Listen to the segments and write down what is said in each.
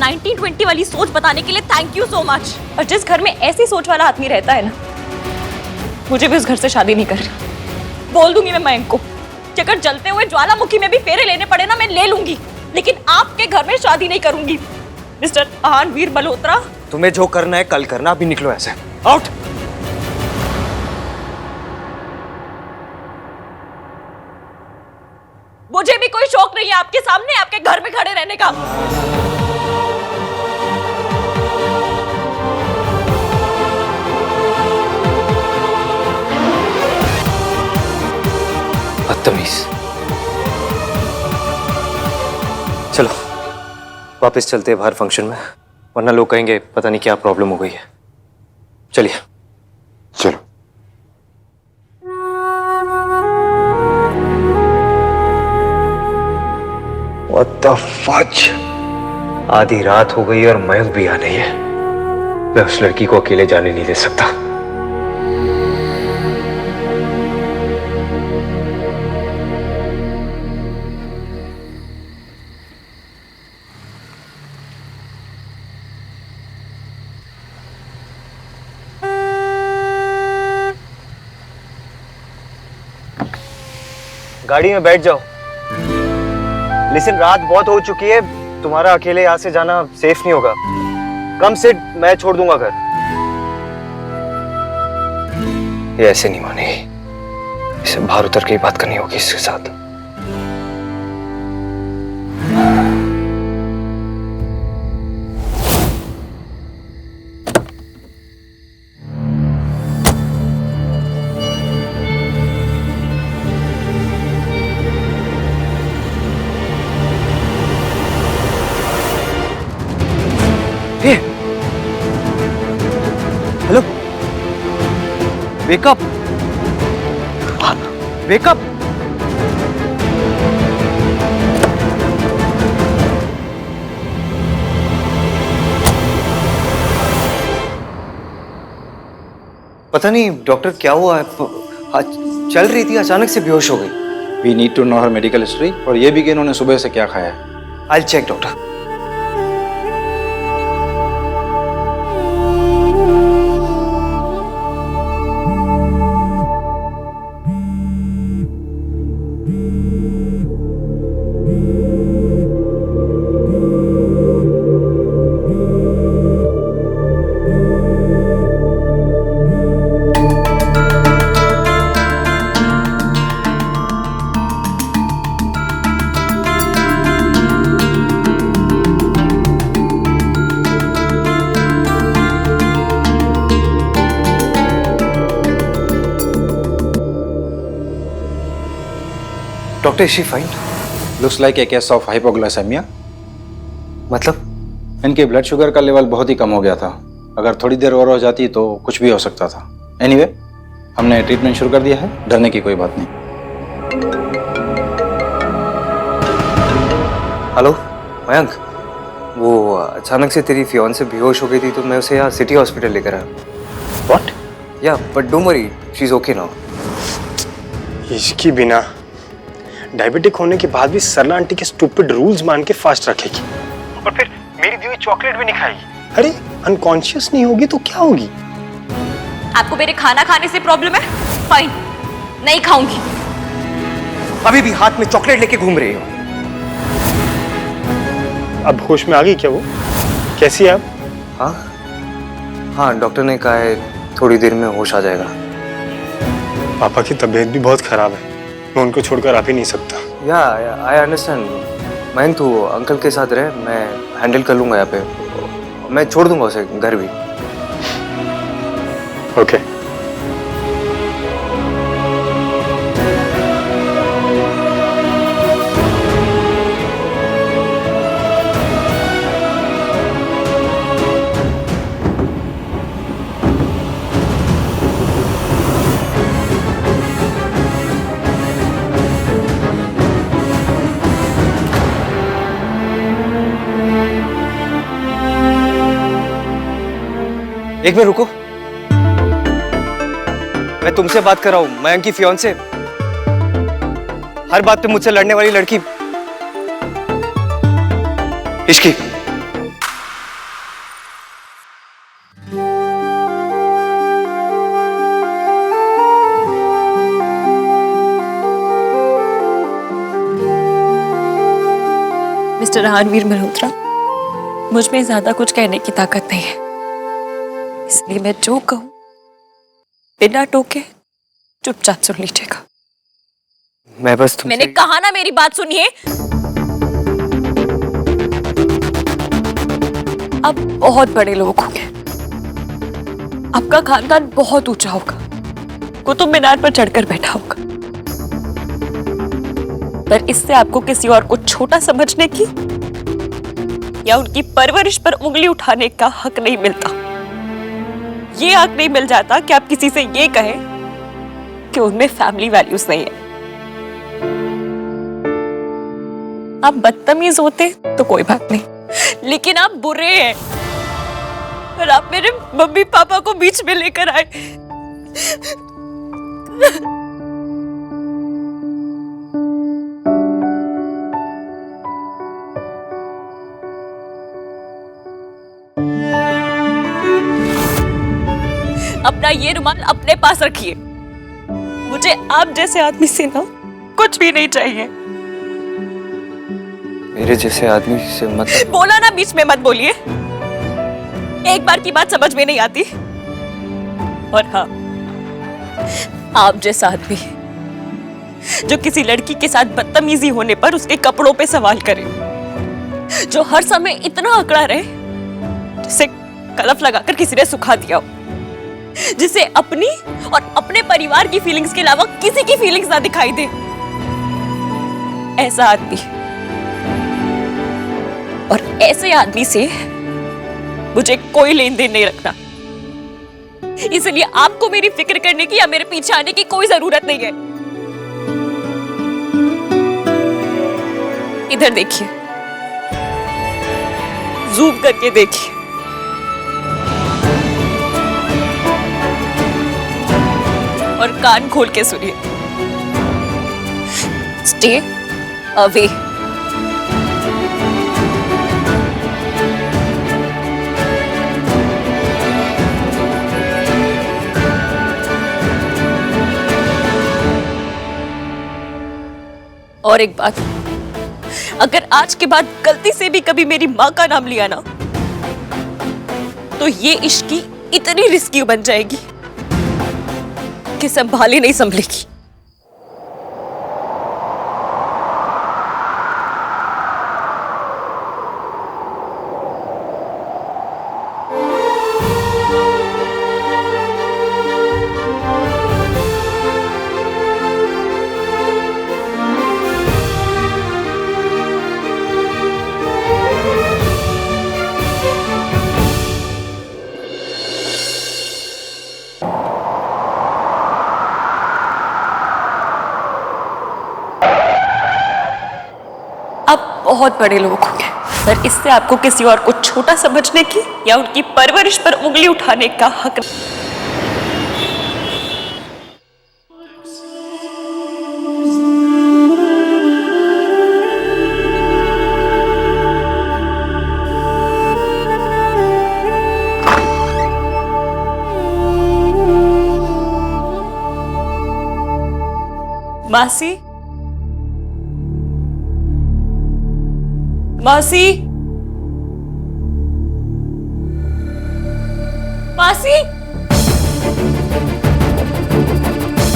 1920 वाली सोच बताने के लिए थैंक यू सो मच। और जिस घर में ऐसी सोच वाला आदमी रहता है ना, मुझे भी उस घर से शादी नहीं करनी। बोल दूंगी मैं मयंक को, अगर जलते हुए ज्वालामुखी में भी फेरे लेने पड़े ना, मैं ले लूंगी, लेकिन आपके घर में शादी नहीं करूंगी। मिस्टर महानवीर मल्होत्रा, तुम्हें जो करना है कल करना, अभी निकलो ऐसे, आउट। मुझे भी कोई शौक नहीं है आपके सामने आपके घर में खड़े रहने का। बदतमीज। चलो वापस चलते हैं बाहर फंक्शन में, वरना लोग कहेंगे पता नहीं क्या प्रॉब्लम हो गई है। चलिए चलो। What the fudge? आधी रात हो गई और मयंक भी आ नहीं है। मैं उस लड़की को अकेले जाने नहीं दे सकता। गाड़ी में बैठ जाओ। लिसन, रात बहुत हो चुकी है, तुम्हारा अकेले यहाँ से जाना सेफ नहीं होगा। कम से मैं छोड़ दूंगा घर। ये ऐसे नहीं मानेगी, इसे बाहर उतर के ही बात करनी होगी इसके साथ। Hello, wake up, wake up. पता नहीं डॉक्टर क्या हुआ है, चल रही थी अचानक से बेहोश हो गई। We need to know her medical history और ये भी कि इन्होंने सुबह से क्या खाया है। I'll check doctor. Doctor, is she fine? Looks like a case of hypoglycemia। मतलब? इनके ब्लड शुगर का लेवल बहुत ही कम हो गया था। अगर थोड़ी देर और हो जाती तो कुछ भी हो सकता था। एनीवे, हमने ट्रीटमेंट शुरू कर दिया है, डरने की कोई बात नहीं। हेलो मयंक, वो अचानक से तेरी फियांसे बेहोश हो गई थी तो मैं उसे यहाँ सिटी हॉस्पिटल लेकर आया। व्हाट? या but don't worry, she is okay now. इसकी बिना डायबिटिक होने के बाद भी सरला आंटी के स्टूपिड रूल्स मान के फास्ट रखेगी और फिर मेरी दी हुई चॉकलेट भी नहीं खाएगी। अरे अनकॉन्शियस नहीं होगी तो क्या होगी? आपको मेरे खाना खाने से प्रॉब्लम है? फाइन, नहीं खाऊंगी। अभी भी हाथ में चॉकलेट लेके घूम रही हो। अब होश में आ गई क्या वो? कैसी है अब? हाँ हाँ, डॉक्टर ने कहा है थोड़ी देर में होश आ जाएगा। पापा की तबीयत भी बहुत खराब है, मैं उनको छोड़कर आ भी नहीं सकता। या आई अंडरस्टैंड। मयंक तू अंकल के साथ रहे, मैं हैंडल कर लूंगा यहाँ पे। मैं छोड़ दूंगा उसे घर भी। ओके। एक मिनट रुको, मैं तुमसे बात कर रहा हूं, मयंक की फियांसे, हर बात पे मुझसे लड़ने वाली लड़की। इश्की, मिस्टर रणवीर मल्होत्रा, मुझ में ज्यादा कुछ कहने की ताकत नहीं है, इसलिए मैं जो कहूं बिना टोके चुपचाप सुन लीजिएगा। मैं बस तुमसे... मैंने कहा ना, मेरी बात सुनिए। आप बहुत बड़े लोग होंगे, आपका खानदान बहुत ऊंचा होगा, कुतुब मीनार पर चढ़कर बैठा होगा, पर इससे आपको किसी और को छोटा समझने की या उनकी परवरिश पर उंगली उठाने का हक नहीं मिलता। ये हक नहीं मिल जाता कि आप किसी से ये कहें कि उनमें फैमिली वैल्यूज नहीं है। आप बदतमीज होते तो कोई बात नहीं, लेकिन आप बुरे हैं और आप मेरे मम्मी पापा को बीच में लेकर आए। अपना ये रुमाल अपने पास रखिए। मुझे आप जैसे आदमी से ना कुछ भी नहीं चाहिए। मेरे जैसे आदमी से मतलब... बोला ना, बीच में मत बोलिए। एक बार की बात समझ में नहीं आती। और हाँ, आप जैसा आदमी जो किसी लड़की के साथ बदतमीजी होने पर उसके कपड़ों पे सवाल करे, जो हर समय इतना अकड़ा रहे जिसे कलफ लगाकर किसी ने सुखा दिया हो, जिसे अपनी और अपने परिवार की फीलिंग्स के अलावा किसी की फीलिंग्स ना दिखाई दे, ऐसा आदमी और ऐसे आदमी से मुझे कोई लेन देन नहीं रखना। इसलिए आपको मेरी फिक्र करने की या मेरे पीछे आने की कोई जरूरत नहीं है। इधर देखिए, जूम करके देखिए। और कान खोल के सुनिए। Stay away. और एक बात, अगर आज के बाद गलती से भी कभी मेरी माँ का नाम लिया ना, तो ये इश्क की इतनी रिस्की बन जाएगी कि संभाली नहीं संभलेगी। बहुत बड़े लोग होंगे, पर इससे आपको किसी और को छोटा समझने की या उनकी परवरिश पर उंगली उठाने का हक नहीं। मासी, मासी, मासी,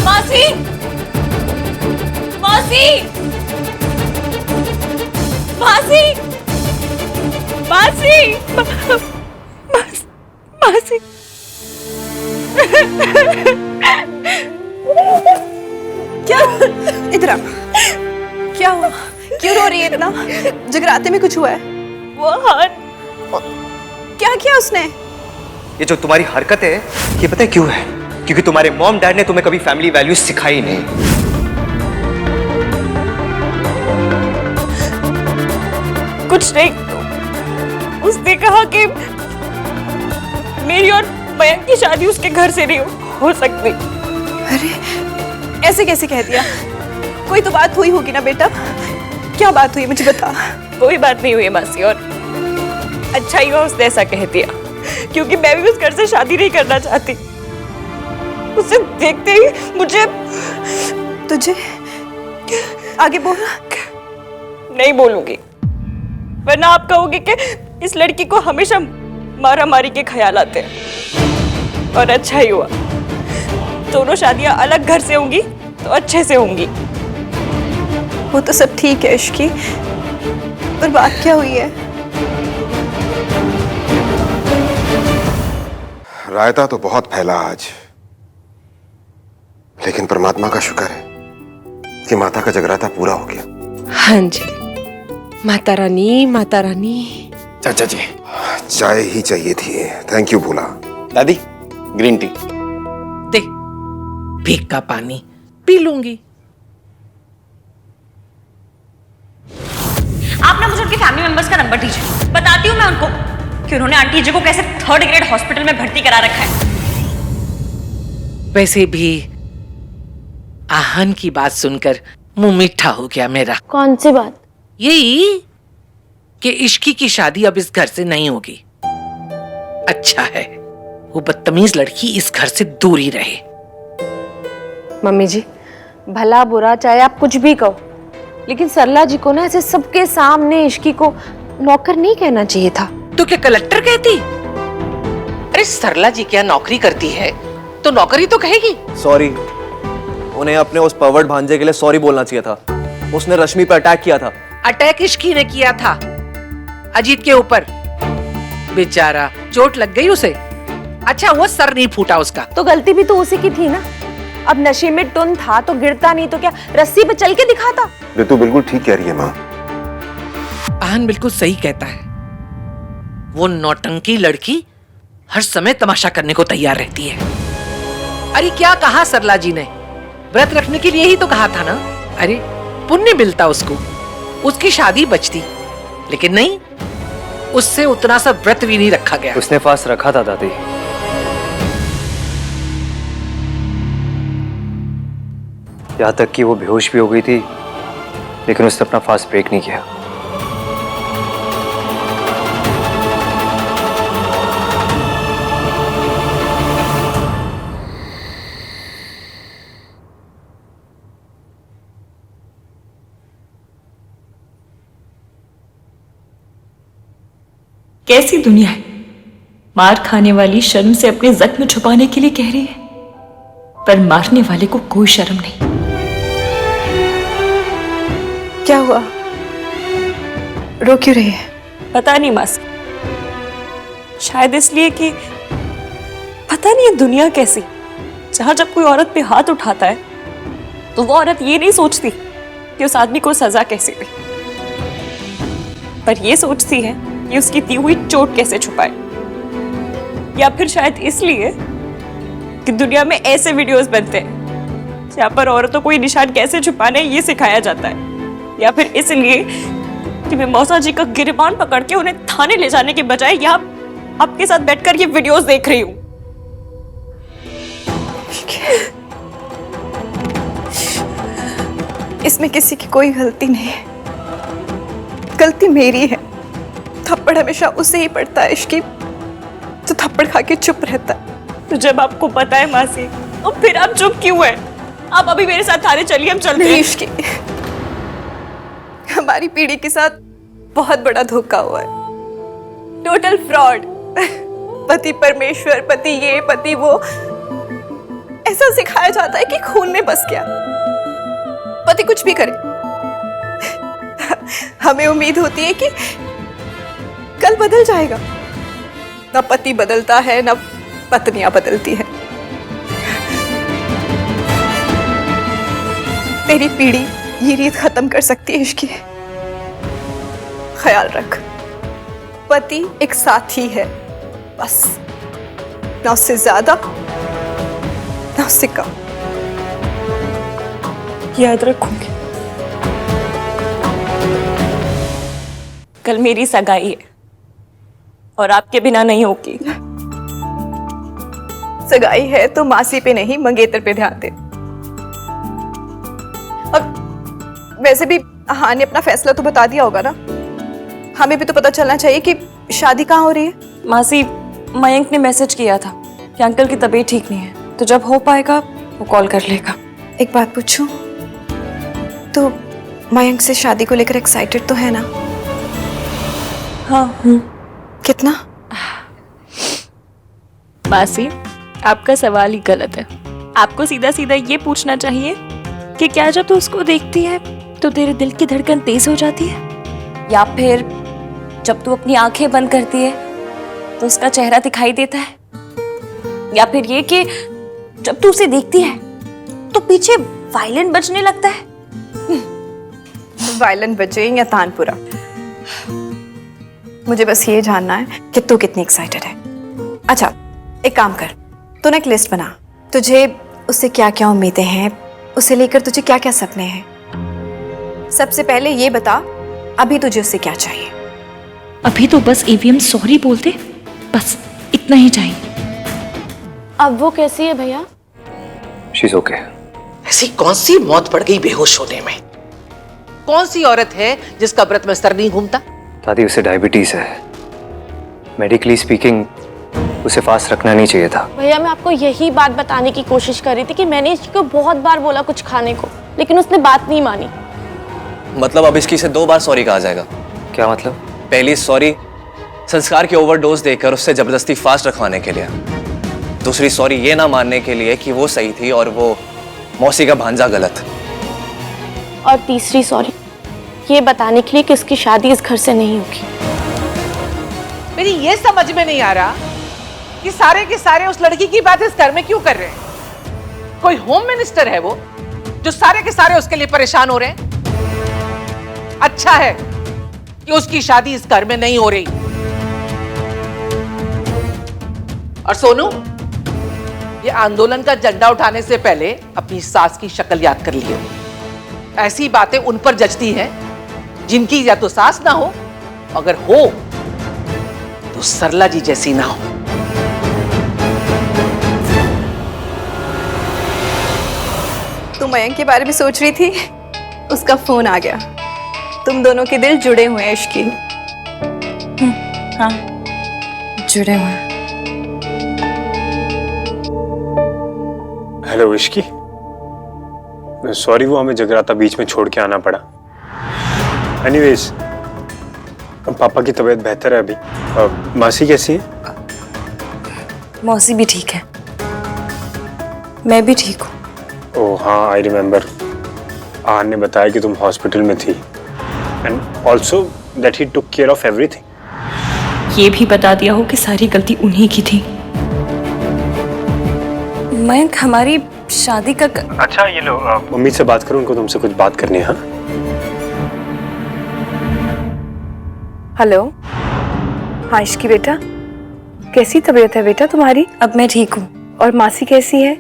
मासी, मासी, मासी, मासी, मासी। क्या? इधर आ। क्या हुआ? क्यों रो रही है इतना? जगराते में कुछ हुआ है? वो हार। क्या किया उसने? ये जो तुम्हारी हरकत है, ये पता है क्यों है? क्योंकि तुम्हारे मॉम डैड ने तुम्हें कभी फैमिली वैल्यूज सिखाई नहीं। कुछ नहीं, उसने कहा कि मेरी और मयंक की शादी उसके घर से नहीं हो सकती। अरे ऐसे कैसे कह दिया? कोई तो बात हुई होगी ना बेटा? क्या बात हुई, मुझे बता। कोई बात नहीं हुई मासी, और अच्छा ही हुआ उसने ऐसा कह दिया, क्योंकि मैं भी उस घर से शादी नहीं करना चाहती। उसे देखते ही मुझे... तुझे आगे बोल। नहीं बोलूंगी, वरना आप कहोगे कि इस लड़की को हमेशा मारा मारी के ख्याल आते हैं। और अच्छा ही हुआ, दोनों शादियां अलग घर से होंगी तो अच्छे से होंगी। वो तो सब ठीक है इश्की, पर बात क्या हुई है? रायता तो बहुत फैला आज, लेकिन परमात्मा का शुक्र है कि माता का जगराता पूरा हो गया। हाँ जी, माता रानी, माता रानी। चाचा जी, चाय ही चाहिए थी। थैंक यू भोला। दादी, ग्रीन टी। दे, भीग का पानी पी लूंगी। आप ना मुझे उनके फैमिली मेंबर्स का नंबर दीजिए, बताती हूँ मैं उनको कि उन्होंने आंटी जी को कैसे 3rd ग्रेड हॉस्पिटल में भर्ती करा रखा है। वैसे भी आहन की बात सुनकर मुंह मीठा हो गया मेरा। कौन सी बात? यही कि इश्की की शादी अब इस घर से नहीं होगी। अच्छा है वो बदतमीज लड़की इस घर से दूर ही रहे। मम्मी जी, भला बुरा चाहे आप कुछ भी कहो, लेकिन सरला जी को ना ऐसे सबके सामने इश्की को नौकर नहीं कहना चाहिए था। तो क्या कलेक्टर कहती? अरे सरला जी क्या नौकरी करती है तो नौकरी तो कहेगी। सॉरी, उन्हें अपने उस परवर्ट भांजे के लिए सॉरी बोलना चाहिए था। उसने रश्मि पर अटैक किया था। अटैक इश्की ने किया था अजीत के ऊपर। बेचारा चोट लग गई उसे। अच्छा वो सर नहीं फूटा उसका। तो गलती भी तो उसी की थी ना। अब नशे में टुन था तो गिरता नहीं तो क्या रस्सी पे चल के दिखाता? ऋतु बिल्कुल ठीक कह रही है माँ। आहन बिल्कुल सही कहता है। वो नौटंकी लड़की हर समय तमाशा करने को तैयार रहती है। अरे क्या कहा सरला जी ने, व्रत रखने के लिए ही तो कहा था ना। अरे पुण्य मिलता उसको, उसकी शादी बचती, लेकिन नहीं, उससे उतना सा व्रत भी नहीं रखा गया। उसने फास्ट रखा था दादी। यहाँ तक कि वो बेहोश भी हो गई थी, लेकिन उसने अपना फास्ट ब्रेक नहीं किया। कैसी दुनिया है, मार खाने वाली शर्म से अपने जख्म छुपाने के लिए कह रही है, पर मारने वाले को कोई शर्म नहीं। क्या हुआ? रो क्यों रही है? पता नहीं मासी, शायद इसलिए कि पता नहीं है दुनिया कैसी, जहां जब कोई औरत पे हाथ उठाता है तो वो औरत ये नहीं सोचती कि उस आदमी को सजा कैसे दे, पर ये सोचती है कि उसकी दी हुई चोट कैसे छुपाए। या फिर शायद इसलिए कि दुनिया में ऐसे वीडियोस बनते हैं जहां पर औरतों को ये निशान कैसे छुपाने ये सिखाया जाता है। या फिर इसलिए कि मैं मौसा जी का गिरबान पकड़ के उन्हें थाने ले जाने के बजाय यहाँ आपके साथ बैठकर ये वीडियोस देख रही हूँ। इसमें किसी की कोई गलती नहीं है, गलती मेरी है। थप्पड़ हमेशा उसे ही पड़ता है इश्की, तो थप्पड़ खा के चुप रहता है। तो जब आपको पता है मासी, तो फिर आप चुप क्यों है? आप अभी मेरे साथ थाने चलिए, हम चलते हैं। इश्की, हमारी पीढ़ी के साथ बहुत बड़ा धोखा हुआ है, टोटल फ्रॉड। पति परमेश्वर, पति ये, पति वो, ऐसा सिखाया जाता है कि खून में बस गया। पति कुछ भी करे, हमें उम्मीद होती है कि कल बदल जाएगा। ना पति बदलता है, ना पत्नियां बदलती है। तेरी पीढ़ी ये रीत खत्म कर सकती है इश्की। ख्याल रख, पति एक साथी है बस, ना उससे ज्यादा ना उससे कम। याद रखूंगी। कल मेरी सगाई है और आपके बिना नहीं होगी। सगाई है तो मासी पे नहीं मंगेतर पे ध्यान दे। अब वैसे भी हाँ ने अपना फैसला तो बता दिया होगा ना, हमें भी तो पता चलना चाहिए कि शादी कहाँ हो रही है। मासी, मयंक ने मैसेज किया था कि अंकल की तबीयत ठीक नहीं है, तो जब हो पाएगा वो कॉल कर लेगा। एक बात पूछूं, तो मयंक से शादी को लेकर एक्साइटेड तो है ना? हाँ। कितना? मासी, आपका सवाल ही गलत है। आपको सीधा सीधा ये पूछना चाहिए कि क्या जब तू उसको देखती है तो तेरे दिल की धड़कन तेज हो जाती है, या फिर जब तू अपनी आंखें बंद करती है तो उसका चेहरा दिखाई देता है, या फिर ये कि जब तू उसे देखती है तो पीछे वायलिन बजने लगता है। वायलिन बजे या तानपुरा, मुझे बस ये जानना है कि तू कितनी एक्साइटेड है। अच्छा, एक काम कर, तू ना एक लिस्ट बना, तुझे उससे क्या क्या उम्मीदें हैं, उसे लेकर तुझे क्या क्या सपने हैं। सबसे पहले ये बता, अभी तुझे उससे क्या चाहिए? अभी तो बस AVM सॉरी बोलते, बस इतना ही चाहिए। अब वो कैसी है भैया? She is okay. ऐसी कौन सी मौत पड़ गई बेहोश होने में? कौन सी औरत है जिसका व्रत में सर नहीं घूमता? दादी, उसे डायबिटीज है। मेडिकली स्पीकिंग उसे फास्ट रखना नहीं चाहिए था। भैया मैं आपको यही बात बताने की कोशिश कर रही थी कि मैंने इसको बहुत बार बोला कुछ खाने को, लेकिन उसने बात नहीं मानी। मतलब अब इसकी से 2 बार सॉरी कहा जाएगा? क्या मतलब? पहली सॉरी संस्कार की ओवरडोज देकर उससे जबरदस्ती फास्ट रखवाने के लिए, दूसरी सॉरी ये ना मानने के लिए कि वो सही थी और वो मौसी का भांजा गलत, और तीसरी सॉरी ये बताने के लिए कि उसकी शादी इस घर से नहीं होगी। मेरी ये समझ में नहीं आ रहा कि सारे के सारे उस लड़की की बात इस घर में क्यों कर रहे हैं? कोई होम मिनिस्टर है वो जो सारे के सारे उसके लिए परेशान हो रहे हैं? अच्छा है कि उसकी शादी इस घर में नहीं हो रही। और सोनू, ये आंदोलन का झंडा उठाने से पहले अपनी सास की शक्ल याद कर लियो। ऐसी बातें उन पर जचती हैं जिनकी या तो सास ना हो, अगर हो तो सरला जी जैसी ना हो। तुम मयंक के बारे में सोच रही थी, उसका फोन आ गया। तुम दोनों के दिल जुड़े हुए हैं इश्की। हाँ, जुड़े हुए हैं। हेलो इश्की, सॉरी वो हमें जगराता बीच में छोड़ के आना पड़ा। एनीवेज, पापा की तबीयत बेहतर है अभी। मासी कैसी है? मौसी भी ठीक है, मैं भी ठीक हूँ। ओह हाँ, आई रिमेम्बर। आन ने बताया कि तुम हॉस्पिटल में थी and also that he took care of everything. ये भी बता दिया हो कि सारी गलती उन्हीं की थी। मयंक, हमारी शादी का अच्छा ये लो, मम्मी से बात करो, उनको तुमसे कुछ बात करनी है। हाँ हेलो। हाँ इश्की बेटा, कैसी तबीयत है बेटा तुम्हारी? अब मैं ठीक हूँ। और मासी कैसी है?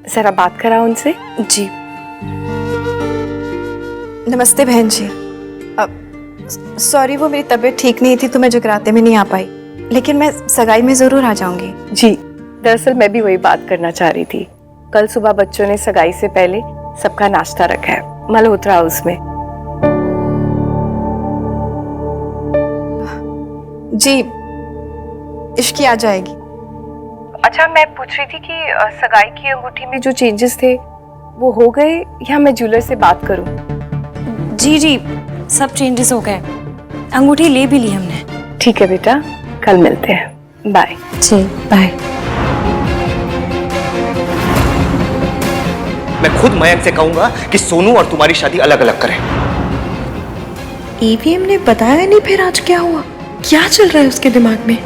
जरा बात कराओ उनसे। जी। नमस्ते बहन जी। सॉरी, वो मेरी तबीयत ठीक नहीं थी तो मैं जगराते में नहीं आ पाई, लेकिन मैं सगाई में जरूर आ जाऊंगी। जी, दरअसल मैं भी वही बात करना चाह रही थी। कल सुबह बच्चों ने सगाई से पहले सबका नाश्ता रखा है मल्होत्रा हाउस में। जी, इश्की आ जाएगी। अच्छा, मैं पूछ रही थी कि सगाई की अंगूठी में जो चेंजेस थे वो हो गए या मैं ज्वेलर से बात करूं? जी जी, सब चेंजेस हो गए, अंगूठी ले भी ली हमने। ठीक है बेटा, कल मिलते हैं। बाय। जी बाय। मैं खुद मयंक से कहूंगा कि सोनू और तुम्हारी शादी अलग अलग करें। AVM ने बताया नहीं फिर आज क्या हुआ? क्या चल रहा है उसके दिमाग में?